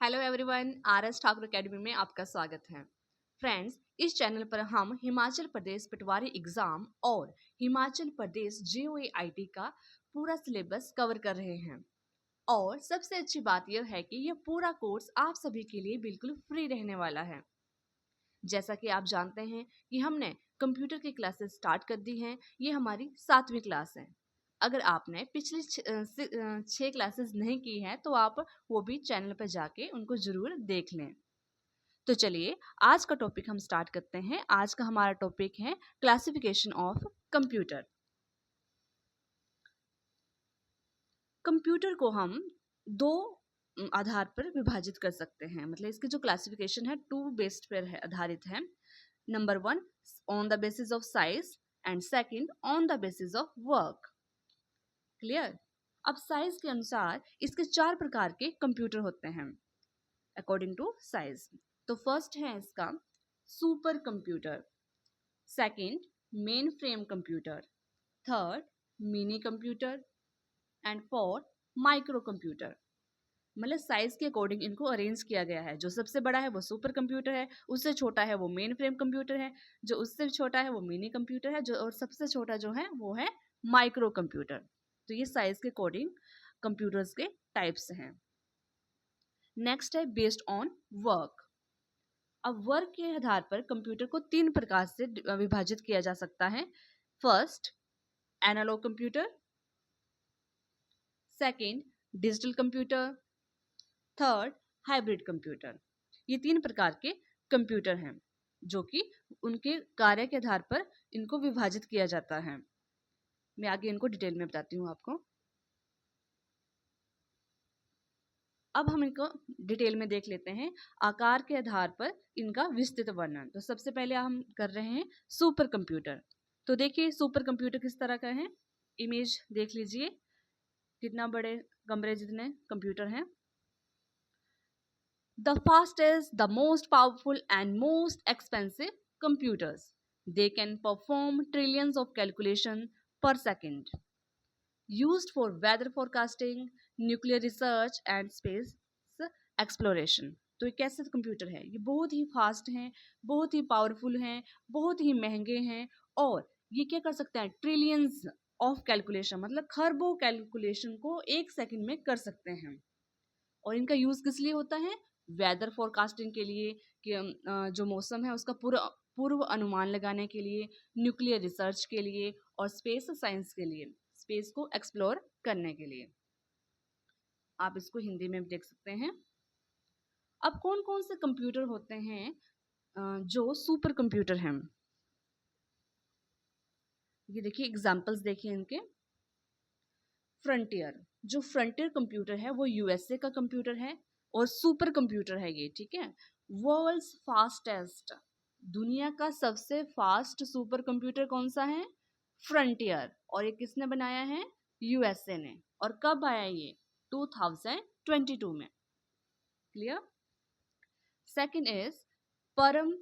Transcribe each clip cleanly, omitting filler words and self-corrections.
Hello everyone, RS. Thakur academy में आपका स्वागत है। फ्रेंड्स, इस चैनल पर हम हिमाचल प्रदेश पटवारी एग्जाम और हिमाचल प्रदेश JOAIT का पूरा सिलेबस कवर कर रहे हैं। और सबसे अच्छी बात यह है कि यह पूरा कोर्स आप सभी के लिए बिल्कुल फ्री रहने वाला है। जैसा कि आप जानते हैं कि हमने कंप्यूटर की क्लासेस स्टार्ट कर दी हैं। ये हमारी 7वीं क्लास है। अगर आपने पिछली 6 क्लासेस नहीं की हैं तो आप वो भी चैनल पर जाके उनको जरूर देख लें। तो चलिए आज का टॉपिक हम स्टार्ट करते हैं। आज का हमारा टॉपिक है क्लासिफिकेशन ऑफ कंप्यूटर। कंप्यूटर को हम दो आधार पर विभाजित कर सकते हैं। मतलब इसकी जो क्लासिफिकेशन है 2 बेस्ड पर आधारित है। Number 1 on the basis of size and second on the basis of work. Clear? अब साइज के अनुसार इसके 4 प्रकार के कंप्यूटर होते हैं अकॉर्डिंग टू साइज। तो फर्स्ट है इसका super computer, second main frame computer, third mini computer and fourth micro computer. मतलब साइज के अकॉर्डिंग इनको अरेंज किया गया है। जो सबसे बड़ा है वो सुपर कंप्यूटर है, उससे छोटा है वो मेन फ्रेम कंप्यूटर है, जो उससे छोटा है वो मिनी कंप्यूटर है, जो और सबसे छोटा जो है वो है माइक्रो कंप्यूटर। तो ये साइज के अकॉर्डिंग कंप्यूटर्स के टाइप्स हैं। नेक्स्ट है बेस्ड ऑन वर्क। अब वर्क के आधार पर कंप्यूटर को 3 प्रकार से विभाजित किया जा सकता है। First analog computer, second digital computer, third hybrid computer. ये 3 प्रकार के कंप्यूटर हैं जो कि उनके कार्य के आधार पर इनको विभाजित किया जाता है। मैं आगे इनको डिटेल में बताती हूँ आपको। अब हम इनको डिटेल में देख लेते हैं आकार के आधार पर इनका विस्तृत वर्णन। तो सबसे पहले हम कर रहे हैं सुपर कंप्यूटर। तो देखिए सुपर कंप्यूटर किस तरह का है। इमेज देख लीजिए, कितना बड़े कमरे जितने कंप्यूटर हैं। The fastest, the most powerful and most expensive computers. They can perform trillions of calculations per second. Used for weather forecasting, nuclear research and space exploration. तो ये कैसे कंप्यूटर है? ये बहुत ही फास्ट हैं, बहुत ही पावरफुल हैं, बहुत ही महंगे हैं और ये क्या कर सकते हैं? ट्रिलियंस ऑफ कैलकुलेशन, मतलब खरबों कैलकुलेशन को 1 सेकंड में कर सकते हैं। और इनका यूज किस लिए होता है? वेदर फोरकास्टिंग के लिए कि जो मौसम है उसका पूर्व अनुमान लगाने के लिए, न्यूक्लियर रिसर्च के लिए और स्पेस साइंस के लिए, स्पेस को एक्सप्लोर करने के लिए। आप इसको हिंदी में भी देख सकते हैं। अब कौन कौन से कंप्यूटर होते हैं जो सुपर कंप्यूटर हैं? ये देखिए एग्जांपल्स देखिए इनके। फ्रंटियर, जो फ्रंटियर कंप्यूटर है वो यूएसए का कंप्यूटर है और सुपर कंप्यूटर है ये, ठीक है। वर्ल्ड्स फास्टेस्ट, दुनिया का सबसे फास्ट सुपर कंप्यूटर कौन सा है? फ्रंटियर। और ये किसने बनाया है? यूएसए ने। और कब आया ये? 2022 में। क्लियर? सेकंड इज परम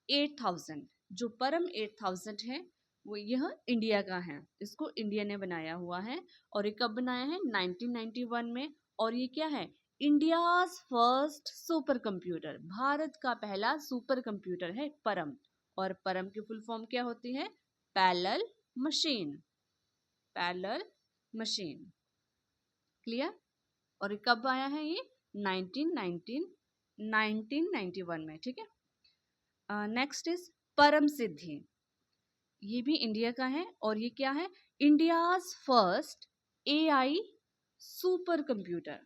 8000। जो परम 8000 है वो यह इंडिया का है। इसको इंडिया ने बनाया हुआ है और ये कब बनाया है? 1991 में। और ये क्या है? India's first super computer, Bharat का पहला सुपर कंप्यूटर है परम। और परम की फुल फॉर्म क्या होती है? Parallel machine, parallel machine. Clear? और ये कब आया है? ये 1991 में, ठीक है। नेक्स्ट इज परम सिद्धि। ये भी इंडिया का है और ये क्या है? India's first AI super computer.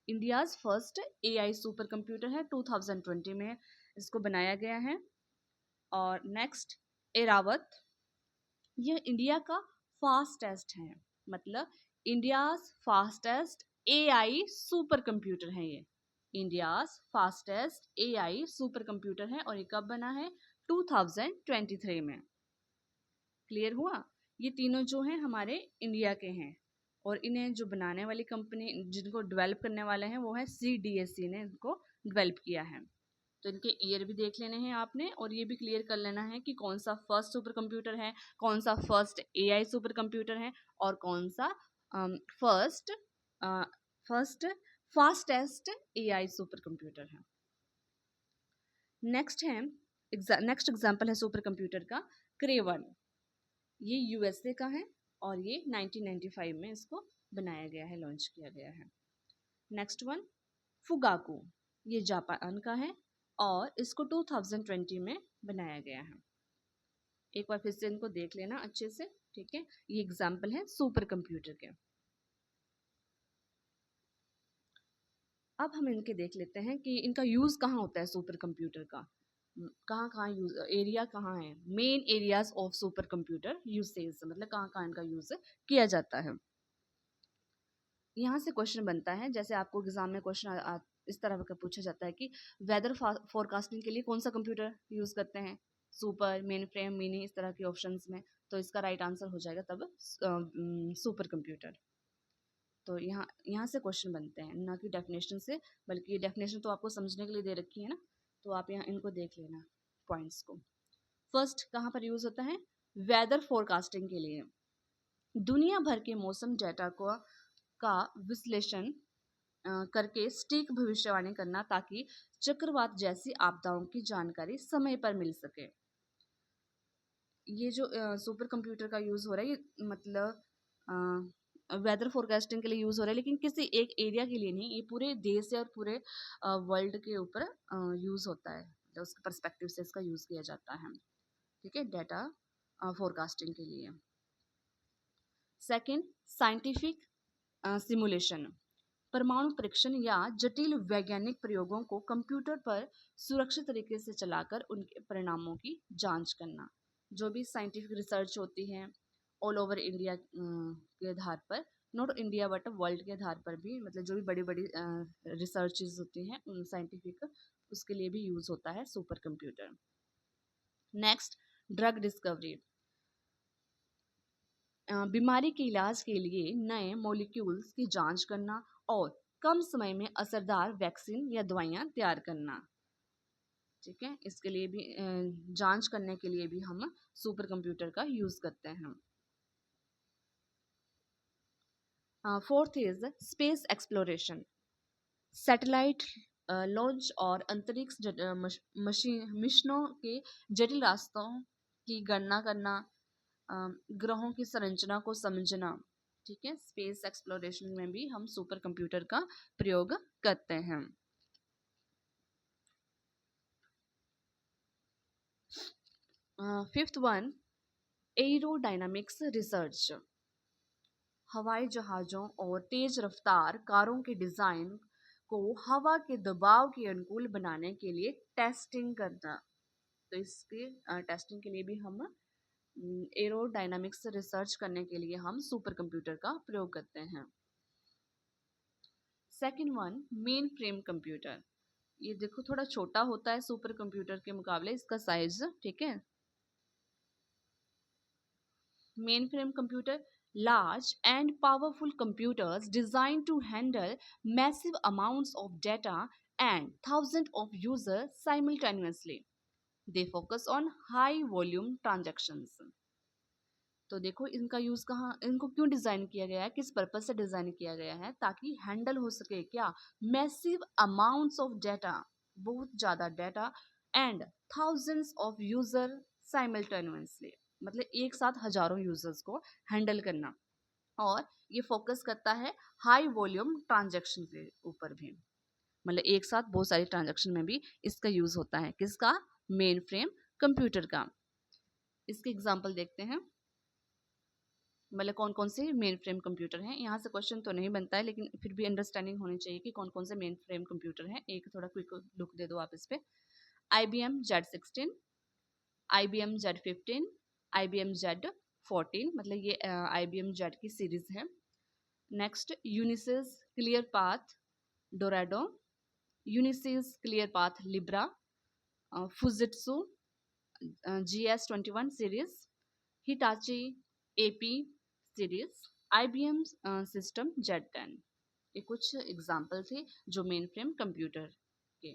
India's first AI super computer है, 2020 में इसको बनाया गया है। और नेक्स्ट एरावत, यह इंडिया का फास्टेस्ट है, मतलब India's fastest AI super computer है ये। India's fastest AI super computer है और ये कब बना है? 2023 में। क्लियर हुआ? ये तीनों जो हैं हमारे इंडिया के हैं और इन्हें जो बनाने वाली कंपनी, जिनको डेवलप करने वाले हैं वो है CDSC ने इनको डेवलप किया है। तो इनके ईयर भी देख लेने हैं आपने और ये भी क्लियर कर लेना है कि कौन सा फर्स्ट सुपर कंप्यूटर है, कौन सा फर्स्ट AI सुपर कंप्यूटर है और कौन सा first fastest AI super computer है। नेक्स्ट है नेक्स्ट एग्जांपल है सुपर कंप्यूटर का क्रेवन। ये यूएसए का है और ये 1995 में इसको बनाया गया है, लॉन्च किया गया है। नेक्स्ट वन फुगाकू, ये जापान का है और इसको 2020 में बनाया गया है। एक बार फिर से इनको देख लेना अच्छे से, ठीक है। ये एग्जाम्पल है सुपर कंप्यूटर के। अब हम इनके देख लेते हैं कि इनका यूज कहाँ होता है सुपर कंप्यूटर का, कहाँ कहाँ यूज, एरिया कहाँ है, main areas of super computer usage, मतलब कहाँ कहाँ इनका यूज किया जाता है। यहाँ से क्वेश्चन बनता है, जैसे आपको एग्जाम में क्वेश्चन इस तरह का पूछा जाता है कि वेदर फोरकास्टिंग के लिए कौन सा कंप्यूटर यूज करते हैं, सुपर, मेन फ्रेम, मिनी, इस तरह के ऑप्शंस में, तो इसका राइट आंसर हो जाएगा तब सुपर कंप्यूटर। तो यहाँ से क्वेश्चन बनते हैं, ना कि डेफिनेशन से, बल्कि डेफिनेशन तो आपको समझने के लिए दे रखी है ना, तो आप यहाँ इनको देख लेना पॉइंट्स को। फर्स्ट कहाँ पर यूज होता है, वेदर फोरकास्टिंग के लिए, दुनिया भर के मौसम डेटा का विश्लेषण करके सटीक भविष्यवाणी करना ताकि चक्रवात जैसी आपदाओं की जानकारी समय पर मिल सके। ये जो सुपर कंप्यूटर का यूज हो रहा है, ये मतलब वेदर फोरकास्टिंग के लिए यूज हो रहा है, लेकिन किसी एक एरिया के लिए नहीं, ये पूरे देश और पूरे वर्ल्ड के ऊपर यूज होता है, तो उसके पर्सपेक्टिव से इसका यूज किया जाता है, ठीक है, डेटा फोरकास्टिंग के लिए। सेकंड, साइंटिफिक सिमुलेशन, परमाणु परीक्षण या जटिल वैज्ञानिक प्रयोगों को कंप्यूटर पर सुरक्षित तरीके से चलाकर उनके परिणामों की जांच करना। जो भी साइंटिफिक रिसर्च होती है ऑल ओवर इंडिया के आधार पर, नॉट इंडिया बट वर्ल्ड के आधार पर भी, मतलब जो भी बड़ी बड़ी रिसर्चेज होती हैं उन साइंटिफिक, उसके लिए भी यूज होता है super computer. Next, drug discovery, बीमारी के इलाज के लिए नए मॉलिक्यूल्स की जांच करना और कम समय में असरदार वैक्सीन या दवाइयाँ तैयार करना, ठीक है, इसके लिए भी जांच करने के लिए भी हम सुपर कंप्यूटर का यूज करते हैं। Fourth is space exploration, satellite launch और अंतरिक्ष मिशनों के जटिल रास्तों की गणना करना, ग्रहों की संरचना को समझना, ठीक है, स्पेस एक्सप्लोरेशन में भी हम सुपर कंप्यूटर का प्रयोग करते हैं। फिफ्थ वन, एरोडायनामिक्स रिसर्च, हवाई जहाज़ों और तेज रफ्तार कारों के डिज़ाइन को हवा के दबाव के अनुकूल बनाने के लिए टेस्टिंग करना। तो इसके टेस्टिंग के लिए भी हम एरोडायनामिक्स रिसर्च करने के लिए हम सुपर कंप्यूटर का प्रयोग करते हैं। Second one, main frame computer, ये देखो थोड़ा छोटा होता है सुपर कंप्यूटर के मुकाबले इसका साइज, ठीक है। Main frame computer, large and powerful computers designed to handle massive amounts of data and thousands of users simultaneously. They focus on high volume transactions. तो देखो इनका यूज कहाँ, इनको क्यों डिजाइन किया गया है, किस पर्पज से डिजाइन किया गया है, ताकि हैंडल हो सके क्या, मैसिव अमाउंट्स ऑफ डेटा, बहुत ज्यादा data, and thousands of user simultaneously, मतलब एक साथ हजारों यूजर्स को हैंडल करना, और ये फोकस करता है हाई वॉल्यूम ट्रांजैक्शन के ऊपर भी, मतलब एक साथ बहुत सारी ट्रांजैक्शन में भी इसका यूज होता है, किसका, मेन फ्रेम कंप्यूटर का। इसके एग्जांपल देखते हैं, मतलब कौन कौन से मेन फ्रेम कंप्यूटर हैं। यहाँ से क्वेश्चन तो नहीं बनता है, लेकिन फिर भी अंडरस्टैंडिंग होनी चाहिए कि कौन कौन से मेन फ्रेम कंप्यूटर हैं। एक थोड़ा क्विक लुक दे दो आप इस पे। IBM Z16, IBM Z15, IBM Z14, मतलब ये IBM Z की सीरीज है। Next, Unisys clear path Dorado, Unisys clear path Libra, Fujitsu GS21 series, Hitachi AP series, IBM system Z10। ये कुछ एग्जाम्पल थे जो मेन फ्रेम कंप्यूटर के।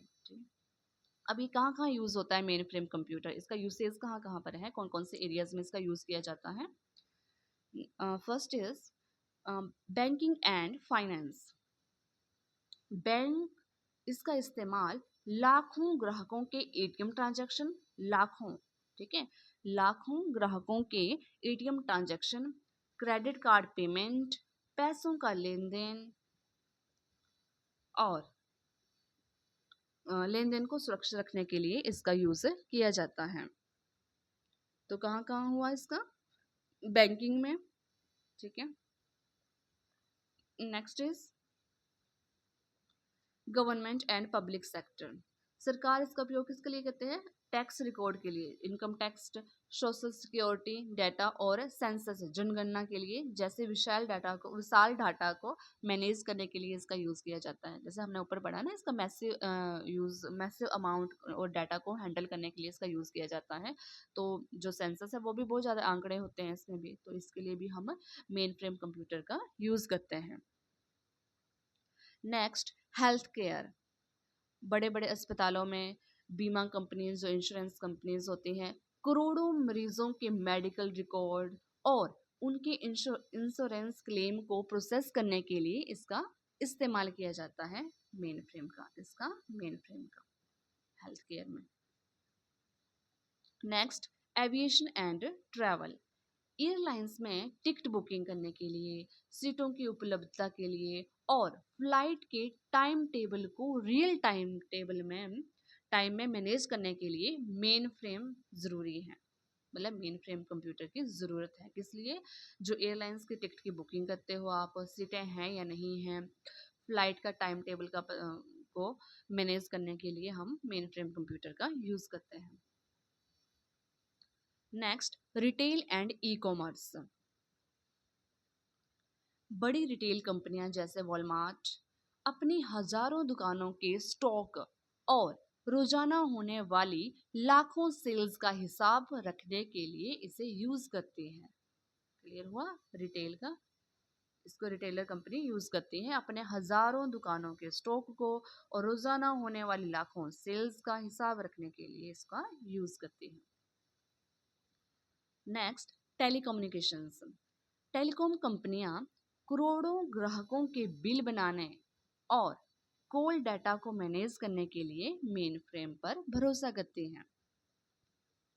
अभी कहाँ कहाँ यूज होता है मेन फ्रेम कंप्यूटर, इसका यूसेज कहाँ कहाँ पर है, कौन कौन से एरियाज में इसका यूज किया जाता है। First is banking and finance, bank इसका इस्तेमाल लाखों ग्राहकों के एटीएम ट्रांजैक्शन, लाखों, ठीक है, लाखों ग्राहकों के ATM transaction, credit card payment, पैसों का लेन देन और लेन देन को सुरक्षित रखने के लिए इसका यूज किया जाता है। तो कहाँ कहाँ हुआ इसका? बैंकिंग में, ठीक है। Next is government and public sector. सरकार इसका उपयोग किसके लिए करते हैं? टैक्स रिकॉर्ड के लिए, income tax, social security data और सेंसस जनगणना के लिए, जैसे विशाल डाटा को मैनेज करने के लिए इसका यूज किया जाता है। जैसे हमने ऊपर पढ़ा ना, इसका मैसिव अमाउंट और डाटा को हैंडल करने के लिए इसका यूज किया जाता है। तो जो सेंसस है वो भी बहुत ज़्यादा आंकड़े होते हैं इसमें भी, तो इसके लिए भी हम मेन फ्रेम कंप्यूटर का यूज करते हैं। Next, health care. बड़े बड़े अस्पतालों में बीमा कंपनीज, जो इंश्योरेंस कंपनीज होती हैं, करोड़ों मरीजों के मेडिकल रिकॉर्ड और उनके इंश्योरेंस क्लेम को प्रोसेस करने के लिए इसका इस्तेमाल किया जाता है, मेन फ्रेम का, इसका मेन फ्रेम का हेल्थ केयर में। Next, aviation and travel. Airlines में टिकट बुकिंग करने के लिए, सीटों की उपलब्धता के लिए और फ्लाइट के टाइम टेबल को रियल टाइम में मैनेज करने के लिए मेन फ्रेम ज़रूरी है। मतलब मेन फ्रेम कंप्यूटर की ज़रूरत है। किस लिए? जो एयरलाइंस की टिकट की बुकिंग करते हो आप, सीटें हैं या नहीं हैं, फ्लाइट का टाइम टेबल को मैनेज करने के लिए हम मेन फ्रेम कंप्यूटर का यूज़ करते हैं। Next, retail and e commerce. बड़ी रिटेल कंपनियां जैसे वॉलमार्ट अपनी हजारों दुकानों के स्टॉक और रोजाना होने वाली लाखों सेल्स का हिसाब रखने के लिए इसे यूज करती हैं। क्लियर हुआ? रिटेल का, इसको रिटेलर कंपनी यूज करती है अपने हजारों दुकानों के स्टॉक को और रोजाना होने वाली लाखों सेल्स का हिसाब रखने के लिए इसका यूज करती है। Next, telecommunications. टेलीकॉम कंपनियां करोड़ों ग्राहकों के बिल बनाने और कॉल डाटा को मैनेज करने के लिए मेन फ्रेम पर भरोसा करती हैं।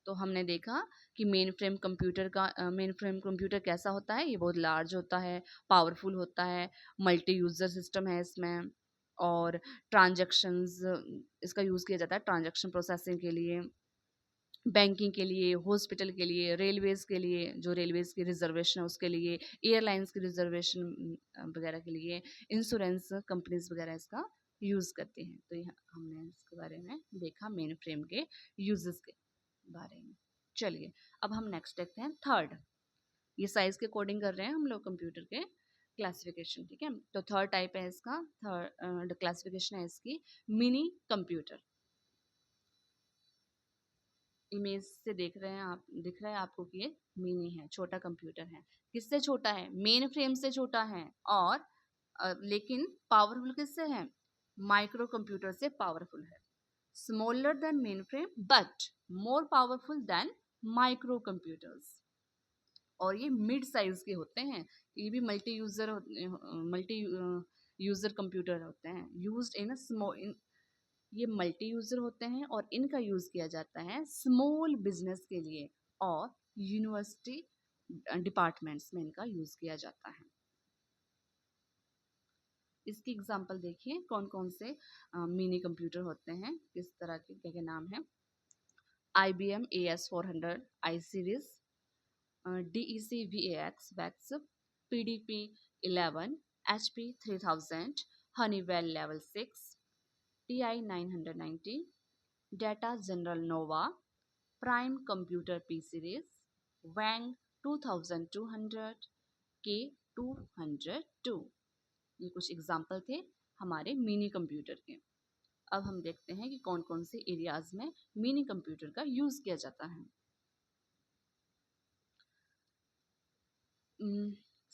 तो हमने देखा कि मेन फ्रेम कंप्यूटर कैसा होता है। ये बहुत लार्ज होता है, पावरफुल होता है, मल्टी यूजर सिस्टम है इसमें, और ट्रांजैक्शंस इसका यूज़ किया जाता है ट्रांजैक्शन प्रोसेसिंग के लिए, बैंकिंग के लिए, हॉस्पिटल के लिए, रेलवेज़ के लिए, जो रेलवेज़ की रिजर्वेशन है उसके लिए, एयरलाइंस की रिजर्वेशन वगैरह के लिए, इंश्योरेंस कंपनीज वगैरह इसका यूज़ करती हैं। तो हमने इसके बारे में देखा मेन फ्रेम के यूजेस के बारे में। चलिए अब हम नेक्स्ट देखते हैं थर्ड। ये साइज के अकॉर्डिंग कर रहे हैं हम लोग कंप्यूटर के क्लासिफिकेशन, ठीक है। तो थर्ड टाइप है इसका, थर्ड क्लासिफिकेशन है इसकी मिनी कंप्यूटर। इमेज से देख रहे हैं आप, दिख रहा है आपको कि ये मिनी है, छोटा कंप्यूटर है। किससे छोटा है? मेन फ्रेम से छोटा है। और लेकिन पावरफुल किससे है? माइक्रो कंप्यूटर से पावरफुल है। Smaller than main frame but more powerful than micro computers. और ये मिड साइज के होते हैं। ये भी मल्टी यूजर कंप्यूटर होते हैं, यूज्ड इन स्मॉल, ये मल्टी यूजर होते हैं और इनका यूज किया जाता है स्मॉल बिजनेस के लिए और यूनिवर्सिटी डिपार्टमेंट्स में इनका यूज किया जाता है। इसकी एग्जांपल देखिए कौन कौन से मिनी कंप्यूटर होते हैं, किस तरह के, क्या क्या नाम है। IBM AS400 I series, DEC VAX wax, PDP 11, HP 3000, Honeywell Level 6, TI 990, Data General Nova, Prime Computer P Series, Wang 2200, K202। ये कुछ एग्जाम्पल थे हमारे मिनी कंप्यूटर के। अब हम देखते हैं कि कौन कौन से एरियाज में मिनी कंप्यूटर का यूज किया जाता है।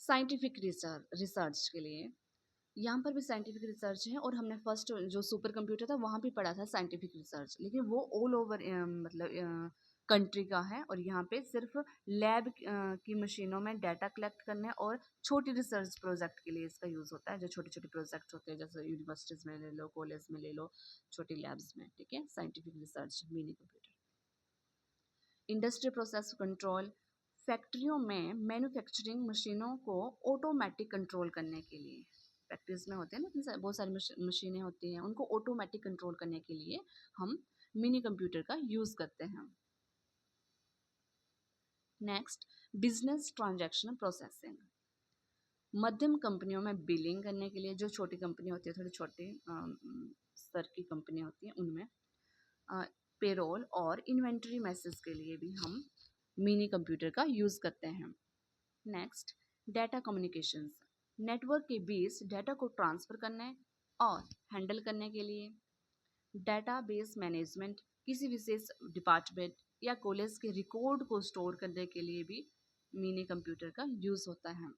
साइंटिफिक रिसर्च के लिए, यहाँ पर भी साइंटिफिक रिसर्च है, और हमने फर्स्ट जो सुपर कंप्यूटर था वहाँ भी पढ़ा था साइंटिफिक रिसर्च, लेकिन वो ऑल ओवर मतलब कंट्री का है और यहाँ पे सिर्फ लैब की मशीनों में डाटा कलेक्ट करने और छोटी रिसर्च प्रोजेक्ट के लिए इसका यूज़ होता है। जो छोटे छोटे प्रोजेक्ट होते हैं जैसे यूनिवर्सिटीज़ में ले लो, कॉलेज में ले लो, छोटी लैब्स में, ठीक है, scientific research mini computer. Industry process control, फैक्ट्रियों में मैन्युफैक्चरिंग मशीनों को ऑटोमेटिक कंट्रोल करने के लिए, फैक्ट्रीज में होते हैं ना बहुत सारी मशीनें होती हैं, उनको ऑटोमेटिक कंट्रोल करने के लिए हम मिनी कंप्यूटर का यूज़ करते हैं। नेक्स्ट, बिजनेस ट्रांजैक्शन प्रोसेसिंग, मध्यम कंपनियों में बिलिंग करने के लिए, जो छोटी कंपनी होती है, थोड़ी छोटी स्तर की कंपनी होती है, उनमें पेरोल और इन्वेंट्री मैसेज के लिए भी हम मिनी कंप्यूटर का यूज़ करते हैं। नेक्स्ट, डाटा कम्युनिकेशंस, नेटवर्क के बीच डाटा को ट्रांसफ़र करने और हैंडल करने के लिए। डाटाबेस मैनेजमेंट, किसी विशेष डिपार्टमेंट या कॉलेज के रिकॉर्ड को स्टोर करने के लिए भी मिनी कंप्यूटर का यूज़ होता है।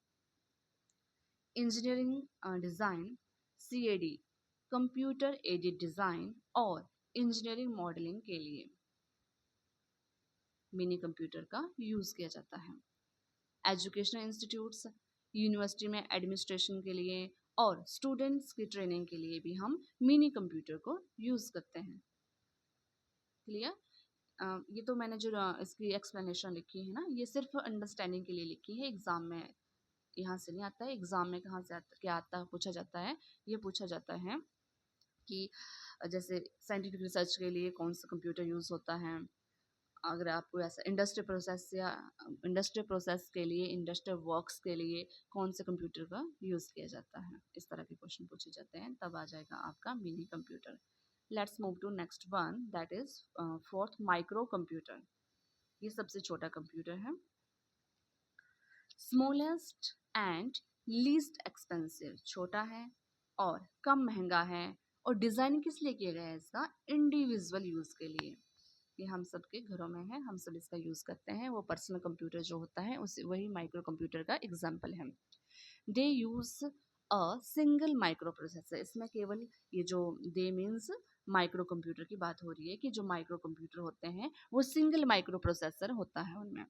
Engineering design, CAD, computer aided design और इंजीनियरिंग मॉडलिंग के लिए मिनी कंप्यूटर का यूज़ किया जाता है। एजुकेशनल इंस्टीट्यूट्स, यूनिवर्सिटी में एडमिनिस्ट्रेशन के लिए और स्टूडेंट्स की ट्रेनिंग के लिए भी हम मिनी कंप्यूटर को यूज़ करते हैं। क्लियर? ये तो मैंने जो इसकी एक्सप्लेनेशन लिखी है ना, ये सिर्फ अंडरस्टैंडिंग के लिए लिखी है, एग्ज़ाम में यहाँ से नहीं आता है। एग्ज़ाम में कहाँ से आता, क्या आता पूछा जाता है, ये पूछा जाता है कि जैसे साइंटिफिक रिसर्च के लिए कौन सा कंप्यूटर यूज़ होता है, अगर आपको ऐसा इंडस्ट्रियल प्रोसेस या इंडस्ट्रियल प्रोसेस के लिए, इंडस्ट्रियल वर्क्स के लिए कौन से कंप्यूटर का यूज़ किया जाता है, इस तरह के क्वेश्चन पूछे जाते हैं, तब आ जाएगा आपका mini computer. Let's move to next one, that is fourth, micro computer. ये सबसे छोटा कंप्यूटर है। स्मॉलेस्ट एंड लीस्ट एक्सपेंसिव, छोटा है और कम महंगा है, और डिज़ाइन किस लिए किया गया है इसका, इंडिविजुअल यूज़ के लिए। ये हम सब के घरों में है, हम सब इसका यूज़ करते हैं। वो पर्सनल कंप्यूटर जो होता है उसी वही माइक्रो कंप्यूटर का एग्जाम्पल है। They use a single microprocessor, इसमें केवल ये जो दे मीन्स माइक्रो कंप्यूटर की बात हो रही है कि जो माइक्रो कंप्यूटर होते हैं वो सिंगल माइक्रो प्रोसेसर होता है उनमें।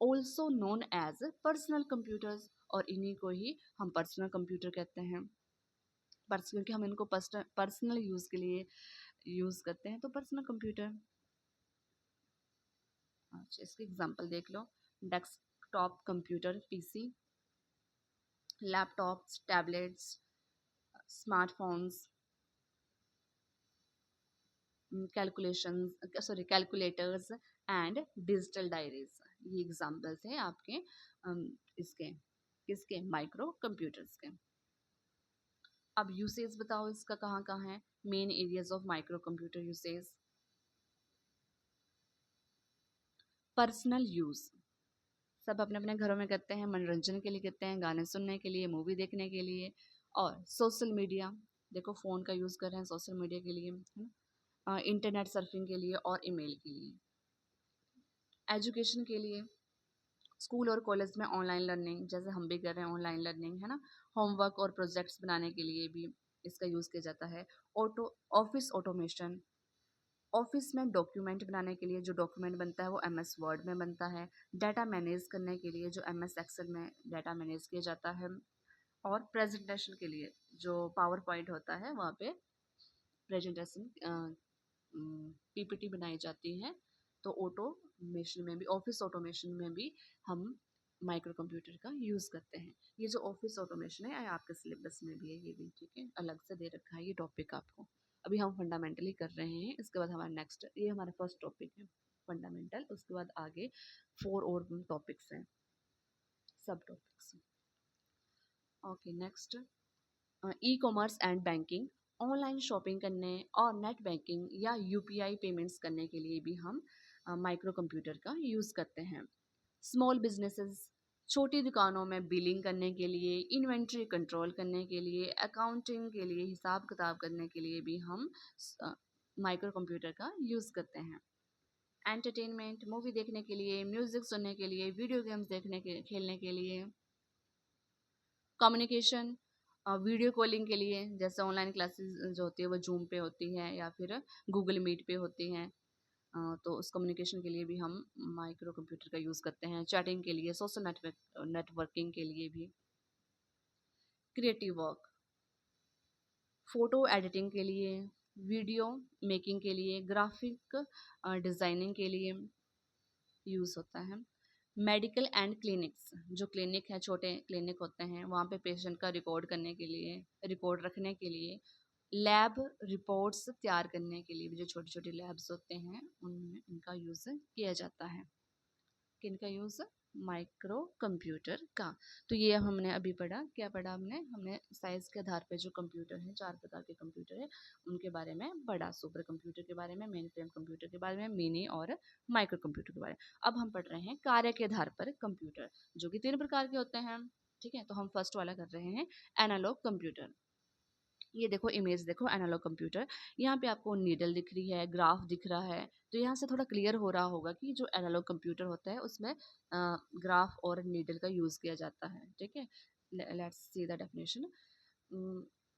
Also known as personal computers, और इन्हीं को ही हम पर्सनल कंप्यूटर कहते हैं। क्योंकि हम इनको पर्सनल यूज़ के लिए यूज़ करते हैं, तो पर्सनल कंप्यूटर। अच्छा, इसके एग्जांपल देख लो, desktop computer PC, laptops, tablets, smartphones, calculators and digital diaries. ये एग्जांपल्स हैं आपके इसके किसके, माइक्रो कंप्यूटर्स के। अब यूसेज बताओ इसका कहाँ कहाँ है, main areas of micro computer usage. Personal use, सब अपने अपने घरों में करते हैं, मनोरंजन के लिए करते हैं, गाने सुनने के लिए, मूवी देखने के लिए, और सोशल मीडिया, देखो फ़ोन का यूज़ कर रहे हैं सोशल मीडिया के लिए, है ना, इंटरनेट सर्फिंग के लिए और ईमेल के लिए। एजुकेशन के लिए, स्कूल और कॉलेज में ऑनलाइन लर्निंग, जैसे हम भी कर रहे हैं ऑनलाइन लर्निंग, है ना, होमवर्क और प्रोजेक्ट्स बनाने के लिए भी इसका यूज़ किया जाता है। ऑफिस ऑटोमेशन, ऑफिस में डॉक्यूमेंट बनाने के लिए, जो डॉक्यूमेंट बनता है वो MS वर्ड में बनता है। डाटा मैनेज करने के लिए, जो MS एक्सेल में डाटा मैनेज किया जाता है। और प्रेजेंटेशन के लिए, जो पावर पॉइंट होता है वहाँ पे प्रेजेंटेशन PPT बनाई जाती है। तो ऑटोमेशन में भी, ऑफिस ऑटोमेशन में भी हम माइक्रो कंप्यूटर का यूज़ करते हैं। ये जो ऑफिस ऑटोमेशन है आपके सिलेबस में भी है, ये भी ठीक है, अलग से दे रखा है ये टॉपिक आपको। अभी हम फंडामेंटली कर रहे हैं, इसके बाद हमारा नेक्स्ट, ये हमारा फर्स्ट टॉपिक है फंडामेंटल, उसके बाद आगे 4 और टॉपिक्स हैं, सब topics. Okay, next, e commerce and banking, online shopping करने और नेट बैंकिंग या UPI पेमेंट्स करने के लिए भी हम माइक्रो कंप्यूटर का यूज़ करते हैं। स्मॉल बिजनेसेस, छोटी दुकानों में बिलिंग करने के लिए, इन्वेंट्री कंट्रोल करने के लिए, अकाउंटिंग के लिए, हिसाब किताब करने के लिए भी हम माइक्रो कंप्यूटर का यूज़ करते हैं। एंटरटेनमेंट, मूवी देखने के लिए, म्यूज़िक सुनने के लिए, वीडियो गेम्स खेलने के लिए। कम्युनिकेशन, वीडियो कॉलिंग के लिए, जैसे ऑनलाइन क्लासेस जो होती है वो जूम पे होती है या फिर गूगल मीट पे होती हैं। तो उस कम्युनिकेशन के लिए भी हम माइक्रो कंप्यूटर का यूज़ करते हैं, चैटिंग के लिए, सोशल नेटवर्किंग के लिए भी, क्रिएटिव वर्क, फ़ोटो एडिटिंग के लिए, वीडियो मेकिंग के लिए, ग्राफिक डिज़ाइनिंग के लिए यूज़ होता है। मेडिकल एंड क्लिनिक्स, जो क्लिनिक है, छोटे क्लिनिक होते हैं, वहाँ पे पेशेंट का रिकॉर्ड करने के लिए, रिकॉर्ड रखने के लिए, लैब रिपोर्ट्स तैयार करने के लिए भी जो छोटे छोटे लैब्स होते हैं उनमें इनका यूज़ किया जाता है। किनका यूज़? माइक्रो कंप्यूटर का। तो ये हमने अभी पढ़ा, क्या पढ़ा हमने साइज़ के आधार पे जो कंप्यूटर है, 4 प्रकार के कंप्यूटर है, उनके बारे में पढ़ा। सुपर कंप्यूटर के बारे में, मेन फ्रेम कंप्यूटर के बारे में, मिनी और माइक्रो कंप्यूटर के बारे में। अब हम पढ़ रहे हैं कार्य के आधार पर कंप्यूटर, जो कि 3 प्रकार के होते हैं। ठीक है, तो हम फर्स्ट वाला कर रहे हैं एनालॉग कंप्यूटर। ये देखो इमेज देखो, एनालॉग कंप्यूटर, यहाँ पे आपको नीडल दिख रही है, ग्राफ दिख रहा है, तो यहाँ से थोड़ा क्लियर हो रहा होगा कि जो एनालॉग कंप्यूटर होता है उसमें ग्राफ और नीडल का यूज़ किया जाता है। ठीक है, लेट्स सी द डेफिनेशन।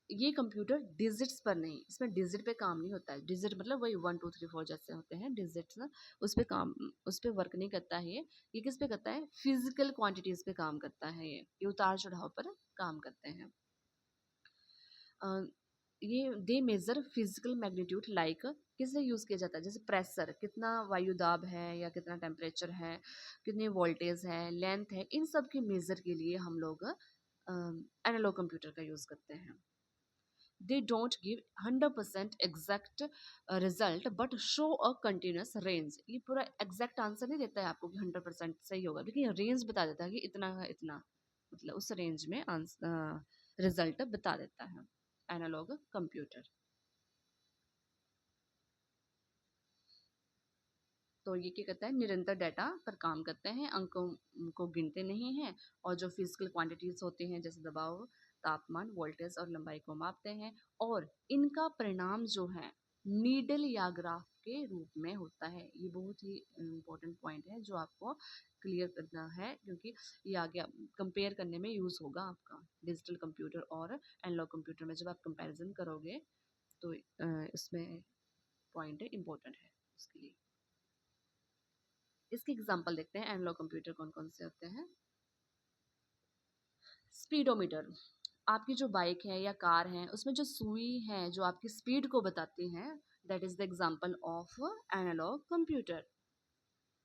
ये कंप्यूटर डिजिट्स पर नहीं, इसमें डिजिट पे काम नहीं होता है। डिजिट मतलब वही 1 2 3 4 जैसे होते हैं डिजिट्स, उस पे वर्क नहीं करता है। ये किस पे करता है? फिजिकल क्वांटिटीज पे काम करता है। ये उतार चढ़ाव पर काम करते हैं। ये दे मेजर फिजिकल मैग्नीट्यूड लाइक, किससे यूज़ किया जाता है? जैसे प्रेशर, कितना वायु दाब है या कितना टेम्परेचर है, कितनी वोल्टेज है, लेंथ है, इन सब के मेजर के लिए हम लोग एनालॉग कंप्यूटर का यूज़ करते हैं। They don't give 100% exact result but show a continuous range. ये पूरा एग्जैक्ट आंसर नहीं देता है आपको कि 100% सही होगा, लेकिन रेंज बता देता है कि इतना है इतना, मतलब उस रेंज में रिजल्ट बता देता है एनालॉग कंप्यूटर। तो ये क्या करता है? निरंतर डाटा पर काम करते हैं, अंकों को गिनते नहीं हैं, और जो फिजिकल क्वांटिटीज होती हैं जैसे दबाव, तापमान, वोल्टेज और लंबाई को मापते हैं, और इनका परिणाम जो है नीडल या ग्राफ के रूप में होता है। ये बहुत ही इम्पोर्टेंट पॉइंट है जो आपको क्लियर करना है, क्योंकि ये आगे कंपेयर करने में यूज़ होगा आपका डिजिटल कंप्यूटर और एनालॉग कंप्यूटर में। जब आप कंपैरिजन करोगे तो इसमें पॉइंट इम्पोर्टेंट है उसके लिए। इसके एग्जांपल देखते हैं एनालॉग कंप्यूटर कौन कौन से होते हैं। स्पीडोमीटर, आपकी जो बाइक है या कार है उसमें जो सुई है जो आपकी स्पीड को बताती है, that is the example of analog computer.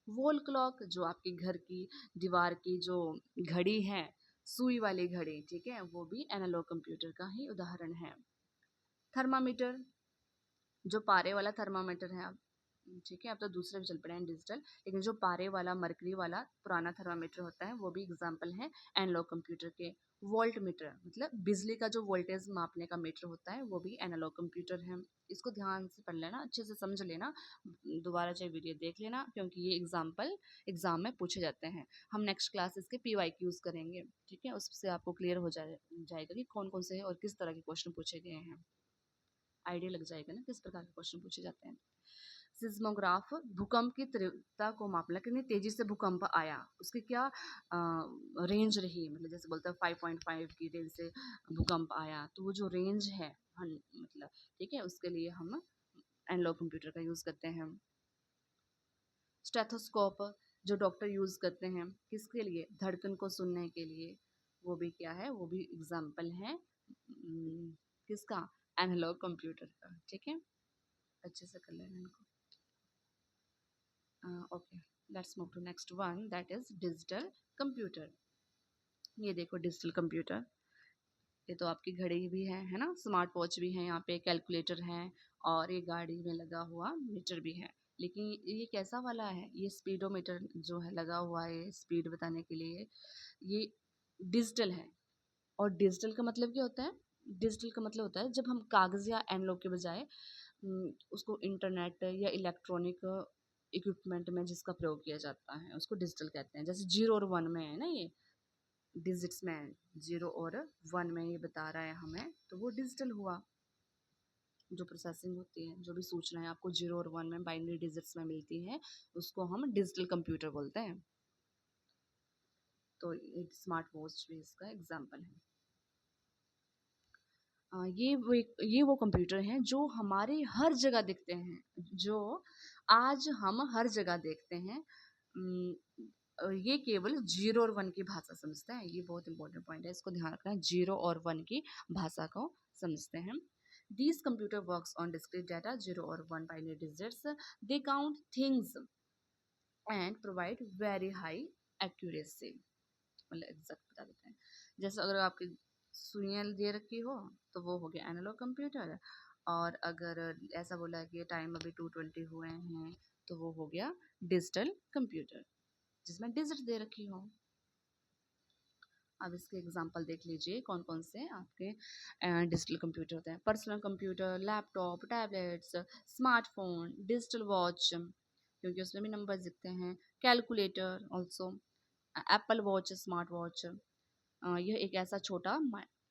Wall clock, जो आपके घर की दीवार की जो घड़ी है, सुई वाली घड़ी, ठीक है, वो भी एनालॉग कंप्यूटर का ही उदाहरण है। थर्मामीटर, जो पारे वाला थर्मामीटर है, ठीक है, अब तो दूसरे भी चल पड़े हैं डिजिटल, लेकिन जो पारे वाला मरकरी वाला पुराना थर्मामीटर होता है वो भी एग्जाम्पल है एनालॉग कंप्यूटर के। वोल्ट मीटर, मतलब बिजली का जो वोल्टेज मापने का मीटर होता है वो भी एनालॉग कंप्यूटर है। इसको ध्यान से पढ़ लेना, अच्छे से समझ लेना, दोबारा चाहे वीडियो देख लेना, क्योंकि ये एग्जाम्पल एग्जाम में पूछे जाते हैं। हम नेक्स्ट क्लास इसके PYQs करेंगे, ठीक है, उससे आपको क्लियर हो जाएगा कि कौन कौन से और किस तरह के क्वेश्चन पूछे गए हैं, आइडिया लग जाएगा ना किस प्रकार के क्वेश्चन पूछे जाते हैं। सिस्मोग्राफ, भूकंप की तीव्रता को मापना, कितनी तेजी से भूकंप आया, उसकी क्या रेंज रही, मतलब जैसे बोलते हैं 5.5 की रेंज से भूकंप आया, तो वो जो रेंज है मतलब, ठीक है, उसके लिए हम एनालॉग कंप्यूटर का यूज़ करते हैं। स्टेथोस्कोप, जो डॉक्टर यूज़ करते हैं किसके लिए? धड़कन को सुनने के लिए, वो भी क्या है? वो भी एग्जाम्पल है किसका? एनालॉग कंप्यूटर का। ठीक है, अच्छे से कर लेना इनको। Okay, let's move to next one, that is digital computer. ये देखो डिजिटल कंप्यूटर, ये तो आपकी घड़ी भी है ना, स्मार्ट वॉच भी है, यहाँ पे कैलकुलेटर है, और ये गाड़ी में लगा हुआ मीटर भी है। लेकिन ये कैसा वाला है? ये स्पीडोमीटर जो है लगा हुआ है स्पीड बताने के लिए, ये डिजिटल है। और डिजिटल का मतलब क्या होता है? डिजिटल का मतलब होता है जब हम कागज़ या एनलॉग के बजाय उसको इंटरनेट या इलेक्ट्रॉनिक इक्विपमेंट में जिसका प्रयोग किया जाता है उसको डिजिटल कहते हैं। जैसे 0 और 1 में है ना, ये डिजिट्स में 0 और 1 में ये बता रहा है हमें, तो वो डिजिटल हुआ। जो प्रोसेसिंग होती है, जो भी सूचनाएं आपको 0 और 1 में बाइनरी डिजिट्स में मिलती है, उसको हम डिजिटल कंप्यूटर बोलते हैं। तो एक स्मार्ट वॉच भी इसका एग्जाम्पल है। ये वो कंप्यूटर हैं जो हमारे हर जगह दिखते हैं, जो आज हम हर जगह देखते हैं। उम, ये केवल 0 और 1 की भाषा समझते हैं। ये बहुत इंपॉर्टेंट पॉइंट है, इसको ध्यान रखना है, 0 और 1 की भाषा को समझते हैं। These computer works on discrete data, 0 और 1 binary digits. They count things and provide very high accuracy. मतलब एग्जैक्ट बता देते हैं। जैसे अगर आपकी सुइयाँ दे रखी हो तो वो हो गया एनालॉग कंप्यूटर, और अगर ऐसा बोला है कि टाइम अभी 220 हुए हैं तो वो हो गया डिजिटल कंप्यूटर, जिसमें डिजिट दे रखी हो। अब इसके एग्जांपल देख लीजिए कौन कौन से आपके डिजिटल कंप्यूटर होते हैं। Personal computer, laptop, tablets, smartphone, digital watch, क्योंकि उसमें भी नंबर दिखते हैं, calculator also, Apple watch, smart watch. यह एक ऐसा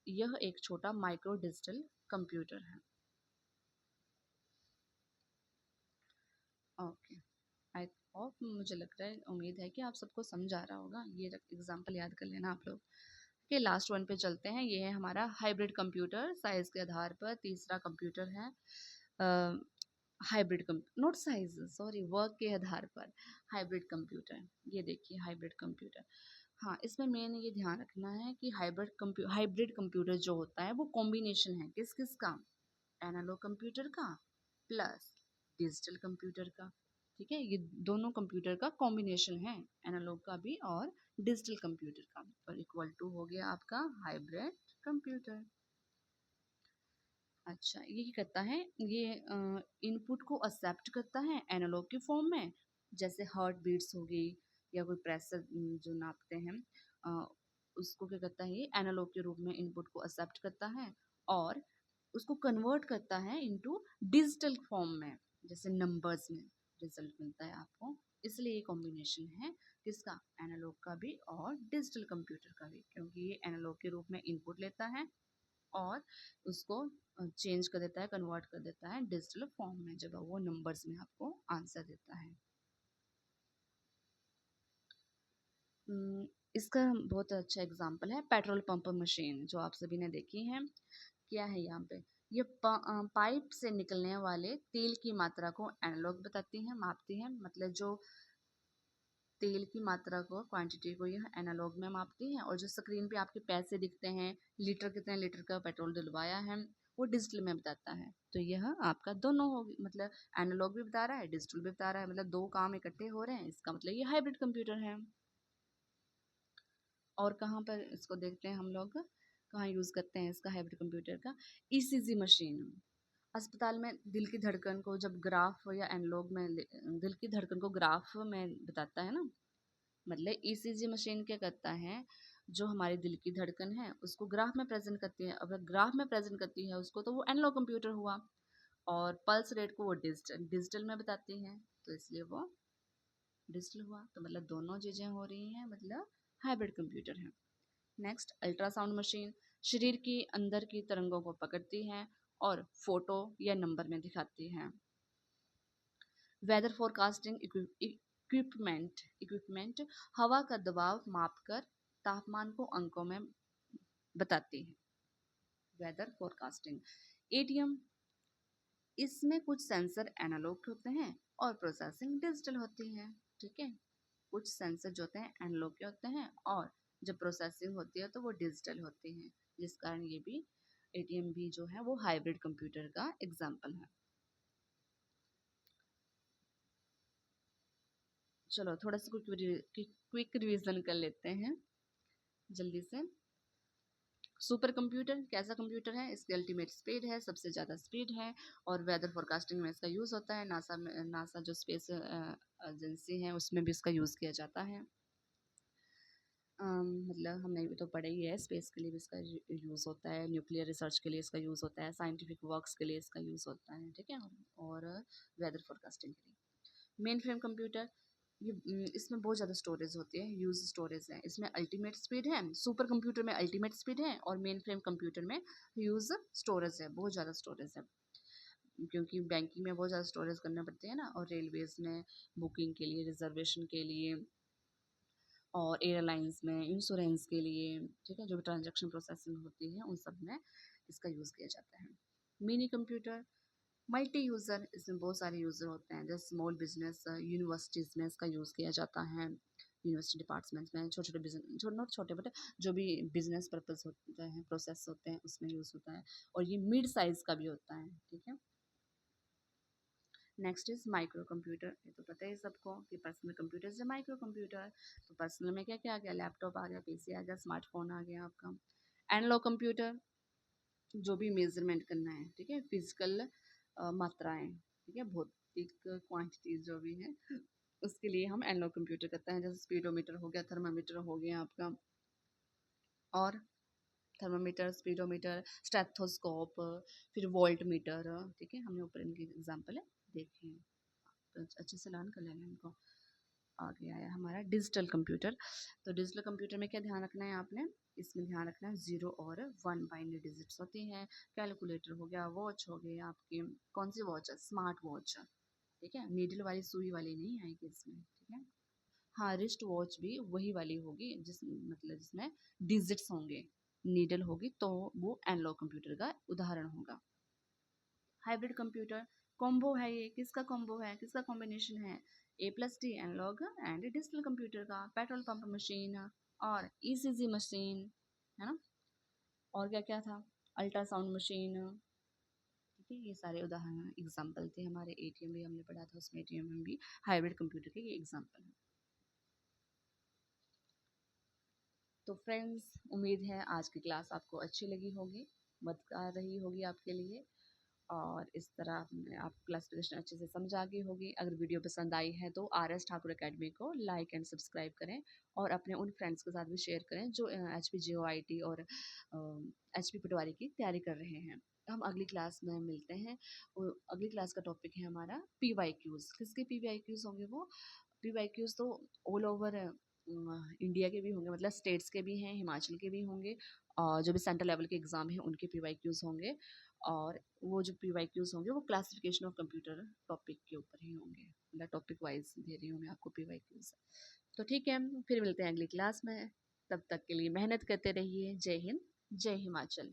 यह एक छोटा माइक्रो डिजिटल कंप्यूटर है। ओके, आई होप, मुझे लग रहा है, उम्मीद है कि आप सबको समझ आ रहा होगा। ये एग्जांपल याद कर लेना आप लोग। के लास्ट वन पे चलते हैं। ये है हमारा हाइब्रिड कंप्यूटर। साइज के आधार पर तीसरा कंप्यूटर है hybrid not size, sorry, work के आधार पर हाइब्रिड कंप्यूटर। ये देखिए हाइब्रिड कंप्यूटर। हाँ, इसमें मेन ये ध्यान रखना है कि हाइब्रिड कंप्यूटर जो होता है वो कॉम्बिनेशन है किस किस का, एनालॉग कंप्यूटर का प्लस डिजिटल कंप्यूटर का। ठीक है, ये दोनों कंप्यूटर का कॉम्बिनेशन है, एनालॉग का भी और डिजिटल कंप्यूटर का, और इक्वल टू हो गया आपका हाइब्रिड कंप्यूटर। अच्छा, ये क्या करता है, ये इनपुट को एक्सेप्ट करता है एनालॉग के फॉर्म में, जैसे हार्ट बीट्स हो गई या कोई प्रेशर जो नापते हैं, अ, उसको क्या करता है, ये एनालॉग के रूप में इनपुट को एक्सेप्ट करता है और उसको कन्वर्ट करता है इनटू डिजिटल फॉर्म में, जैसे नंबर्स में रिजल्ट मिलता है आपको। इसलिए ये कॉम्बिनेशन है किसका, एनालॉग का भी और डिजिटल कंप्यूटर का भी, क्योंकि ये एनालॉग के रूप में इनपुट लेता है और उसको चेंज कर देता है, कन्वर्ट कर देता है डिजिटल फॉर्म में, जब वो नंबर्स में आपको आंसर देता है। इसका बहुत अच्छा एग्जांपल है पेट्रोल पंप मशीन, जो आप सभी ने देखी है। क्या है यहाँ पे, ये पाइप से निकलने वाले तेल की मात्रा को एनालॉग बताती है, मापती है, मतलब जो तेल की मात्रा को, क्वांटिटी को यह एनालॉग में मापती है, और जो स्क्रीन पे आपके पैसे दिखते हैं, लीटर कितने लीटर का पेट्रोल डलवाया है, वो डिजिटल में बताता है। तो यह आपका दोनों हो, मतलब एनालॉग भी बता रहा है, डिजिटल भी बता रहा है, मतलब दो काम इकट्ठे हो रहे हैं, इसका मतलब ये हाइब्रिड कंप्यूटर है। और कहाँ पर इसको देखते हैं हम लोग, कहाँ यूज़ करते हैं इसका हाइब्रिड कंप्यूटर का, ईसीजी मशीन। अस्पताल में दिल की धड़कन को जब ग्राफ या एनालॉग में दिल की धड़कन को ग्राफ में बताता है ना, मतलब ईसीजी मशीन क्या करता है, जो हमारे दिल की धड़कन है उसको ग्राफ में प्रेजेंट करती है। अगर ग्राफ में प्रेजेंट करती है उसको तो वो एनालॉग कंप्यूटर हुआ, और पल्स रेट को वो डिजिटल में बताती है, तो इसलिए वो डिजिटल हुआ। तो मतलब दोनों चीज़ें हो रही हैं, मतलब हाइब्रिड कंप्यूटर है। नेक्स्ट, अल्ट्रासाउंड मशीन शरीर की अंदर की तरंगों को पकड़ती है और फोटो या नंबर में दिखाती है। वेदर फोरकास्टिंग इक्विपमेंट हवा का दबाव मापकर तापमान को अंकों में बताती है। Weather forecasting. एटीएम, इसमें कुछ सेंसर एनालॉग होते हैं और प्रोसेसिंग डिजिटल होती है। ठीक है, कुछ सेंसर जो होते हैं एनालॉग के होते हैं, और जब प्रोसेसिंग होती है तो वो डिजिटल होती है, जिस कारण ये भी एटीएम भी जो है वो हाइब्रिड कंप्यूटर का एग्जाम्पल है। चलो थोड़ा सा क्विक रिवीजन कर लेते हैं जल्दी से। सुपर कंप्यूटर कैसा कंप्यूटर है, इसकी अल्टीमेट स्पीड है, सबसे ज़्यादा स्पीड है, और वेदर फोरकास्टिंग में इसका यूज़ होता है। नासा जो स्पेस एजेंसी है उसमें भी इसका यूज़ किया जाता है। मतलब हमने भी तो पढ़ा ही है, स्पेस के लिए भी इसका यूज़ होता है, न्यूक्लियर रिसर्च के लिए इसका यूज़ होता है, साइंटिफिक वर्क्स के लिए इसका यूज़ होता है। ठीक है, और वेदर फोरकास्टिंग के लिए। मेन फ्रेम कंप्यूटर, ये इसमें बहुत ज़्यादा स्टोरेज होती है, यूज स्टोरेज है, इसमें अल्टीमेट स्पीड है। सुपर कंप्यूटर में अल्टीमेट स्पीड है, और मेन फ्रेम कंप्यूटर में यूज स्टोरेज है, बहुत ज़्यादा स्टोरेज है, क्योंकि बैंकिंग में बहुत ज़्यादा स्टोरेज करना पड़ती है ना, और रेलवेज में बुकिंग के लिए, रिजर्वेशन के लिए, और एयरलाइंस में इंश्योरेंस के लिए। ठीक है, जो भी ट्रांजेक्शन प्रोसेसिंग होती है उन सब में इसका यूज़ किया जाता है। मिनी कंप्यूटर, मल्टी यूज़र, इसमें बहुत सारे यूज़र होते हैं, जैसे स्मॉल बिजनेस, यूनिवर्सिटीज़ में इसका यूज़ किया जाता है, यूनिवर्सिटी डिपार्टमेंट्स में छोटे छोटे बिजनेस, नॉट छोटे बट जो भी बिजनेस पर्पस होते हैं, प्रोसेस होते हैं, उसमें यूज़ होता है। और ये मिड साइज़ का भी होता है, ठीक है। नेक्स्ट इज माइक्रो कंप्यूटर, ये तो पता है सबको कि पर्सनल कंप्यूटर से माइक्रो कंप्यूटर। तो पर्सनल में क्या क्या आ गया, लैपटॉप आ गया, पीसी आ गया, स्मार्टफोन आ गया आपका। एनालॉग कंप्यूटर, जो भी मेजरमेंट करना है, ठीक है, फिजिकल मात्राएं, ठीक है, भौतिक क्वांटिटीज जो भी है, उसके लिए हम एनालॉग कंप्यूटर करते हैं, जैसे स्पीडोमीटर हो गया, थर्मामीटर हो गया आपका, और थर्मामीटर, स्पीडोमीटर, स्टेथोस्कोप, फिर वोल्ट मीटर, ठीक है, हमने ऊपर इनके एग्जाम्पल है देखे हैं, तो अच्छे से लर्न कर लेना इनको। आगे आया हमारा डिजिटल कंप्यूटर। तो डिजिटल कंप्यूटर में क्या ध्यान रखना है आपने, इसमें ध्यान रखना है 0 और 1 बाइनरी डिजिट्स होती हैं। कैलकुलेटर हो गया, वॉच हो गई आपकी, कौन सी वॉच है, स्मार्ट वॉच, ठीक है, नीडल वाली सुई वाली नहीं आएगी इसमें, ठीक है। हाँ, रिस्ट वॉच भी वही वाली होगी जिस मतलब जिसमें डिजिट्स होंगे, नीडल होगी, तो वो एनालॉग कंप्यूटर का उदाहरण होगा। हाइब्रिड कंप्यूटर, कॉम्बो है, ये किसका कॉम्बो है, किसका कॉम्बिनेशन है, A+D analog and digital computer का। पेट्रोल पंप मशीन और ECG मशीन, है ना। और क्या क्या था, अल्ट्रासाउंड मशीन, ठीक है, ये सारे उदाहरण एग्जाम्पल थे हमारे। ATM भी हमने पढ़ा था, उसमें ATM में भी हाइब्रिड कंप्यूटर के ये एग्जाम्पल है। तो फ्रेंड्स, उम्मीद है आज की क्लास आपको अच्छी लगी होगी, मददगार रही होगी आपके लिए, और इस तरह आप क्लासिफिकेशन अच्छे से समझ आ गई होगी। अगर वीडियो पसंद आई है तो RS ठाकुर अकेडमी को लाइक एंड सब्सक्राइब करें, और अपने उन फ्रेंड्स के साथ भी शेयर करें जो HP JOIT और HP पटवारी की तैयारी कर रहे हैं। हम अगली क्लास में मिलते हैं। अगली क्लास का टॉपिक है हमारा PYQs। किसके PYQs होंगे वो, PYQs तो ऑल ओवर इंडिया के भी होंगे, मतलब स्टेट्स के भी हैं, हिमाचल के भी होंगे, और जो भी सेंट्रल लेवल के एग्ज़ाम हैं उनके PYQs होंगे। और वो जो PYQs होंगे वो क्लासिफिकेशन ऑफ कंप्यूटर टॉपिक के ऊपर ही होंगे, मतलब टॉपिक वाइज दे रही हूँ मैं आपको PYQs। तो ठीक है, फिर मिलते हैं अगली क्लास में। तब तक के लिए मेहनत करते रहिए। जय हिंद, जय हिमाचल।